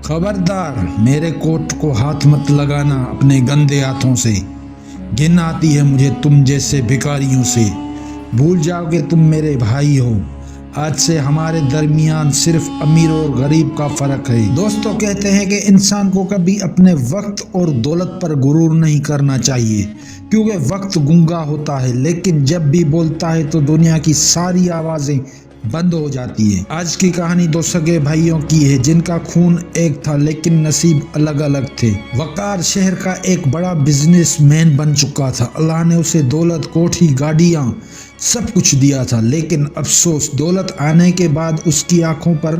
खबरदार, मेरे कोट को हाथ मत लगाना अपने गंदे हाथों से। घिन आती है मुझे तुम जैसे भिखारियों से। भूल जाओ कि तुम मेरे भाई हो। आज से हमारे दरमियान सिर्फ अमीर और गरीब का फर्क है। दोस्तों, कहते हैं कि इंसान को कभी अपने वक्त और दौलत पर गुरूर नहीं करना चाहिए, क्योंकि वक्त गूंगा होता है, लेकिन जब भी बोलता है तो दुनिया की सारी आवाजें बंद हो जाती है। आज की कहानी दो सगे भाइयों की है जिनका खून एक था लेकिन नसीब अलग अलग थे। वकार शहर का एक बड़ा बिजनेसमैन बन चुका था। अल्लाह ने उसे दौलत, कोठी, गाड़ियां सब कुछ दिया था, लेकिन अफसोस, दौलत आने के बाद उसकी आंखों पर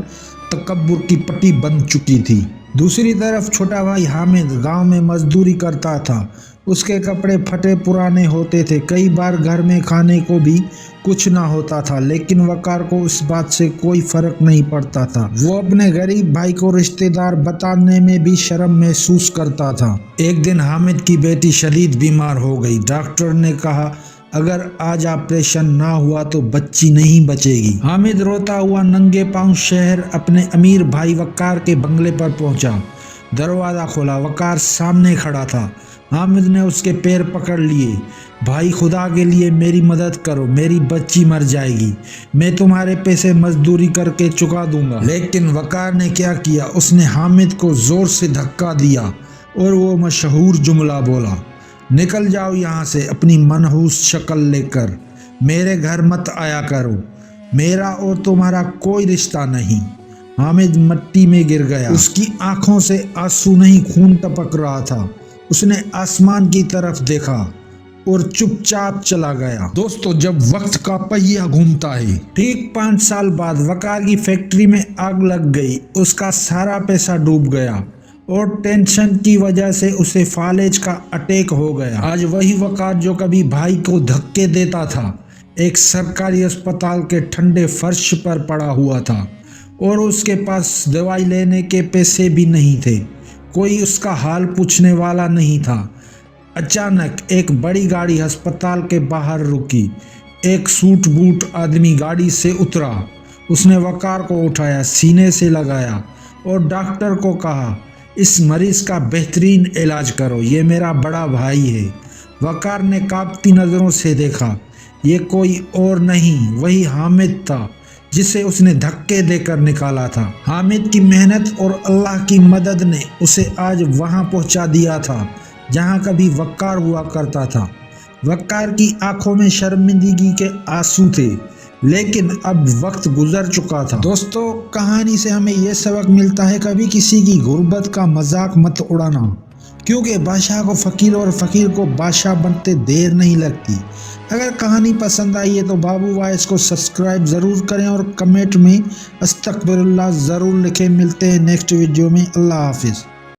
तकब्बुर की पट्टी बंध चुकी थी। दूसरी तरफ छोटा भाई हामिद गांव में मजदूरी करता था। उसके कपड़े फटे पुराने होते थे, कई बार घर में खाने को भी कुछ ना होता था, लेकिन वकार को इस बात से कोई फर्क नहीं पड़ता था। वो अपने गरीब भाई को रिश्तेदार बताने में भी शर्म महसूस करता था। एक दिन हामिद की बेटी शदीद बीमार हो गई। डॉक्टर ने कहा अगर आज ऑपरेशन ना हुआ तो बच्ची नहीं बचेगी। हामिद रोता हुआ नंगे पांव शहर अपने अमीर भाई वकार के बंगले पर पहुंचा। दरवाजा खोला, वकार सामने खड़ा था। हामिद ने उसके पैर पकड़ लिए। भाई, खुदा के लिए मेरी मदद करो, मेरी बच्ची मर जाएगी, मैं तुम्हारे पैसे मजदूरी करके चुका दूंगा। लेकिन वकार ने क्या किया, उसने हामिद को जोर से धक्का दिया और वो मशहूर जुमला बोला, निकल जाओ यहाँ से अपनी मनहूस शक्ल लेकर, मेरे घर मत आया करो, मेरा और तुम्हारा कोई रिश्ता नहीं। हामिद मिट्टी में गिर गया। उसकी आंखों से आंसू नहीं, खून टपक रहा था। उसने आसमान की तरफ देखा और चुपचाप चला गया। दोस्तों, जब वक्त का पहिया घूमता है, ठीक 5 साल बाद वकार की फैक्ट्री में आग लग गई। उसका सारा पैसा डूब गया और टेंशन की वजह से उसे फालेज का अटैक हो गया। आज वही वकार जो कभी भाई को धक्के देता था, एक सरकारी अस्पताल के ठंडे फर्श पर पड़ा हुआ था और उसके पास दवाई लेने के पैसे भी नहीं थे। कोई उसका हाल पूछने वाला नहीं था। अचानक एक बड़ी गाड़ी अस्पताल के बाहर रुकी। एक सूट बूट आदमी गाड़ी से उतरा। उसने वकार को उठाया, सीने से लगाया और डॉक्टर को कहा, इस मरीज का बेहतरीन इलाज करो, ये मेरा बड़ा भाई है। वकार ने कांपती नज़रों से देखा। ये कोई और नहीं, वही हामिद था जिसे उसने धक्के देकर निकाला था। हामिद की मेहनत और अल्लाह की मदद ने उसे आज वहां पहुंचा दिया था जहां कभी वकार हुआ करता था। वकार की आंखों में शर्मिंदगी के आंसू थे, लेकिन अब वक्त गुजर चुका था। दोस्तों, कहानी से हमें यह सबक मिलता है, कभी किसी की गुर्बत का मजाक मत उड़ाना, क्योंकि बादशाह को फकीर और फकीर को बादशाह बनते देर नहीं लगती। अगर कहानी पसंद आई है तो बाबू वॉइस को सब्सक्राइब ज़रूर करें और कमेंट में अस्तगफिरुल्लाह ज़रूर लिखें। मिलते हैं नेक्स्ट वीडियो में। अल्लाह हाफिज़।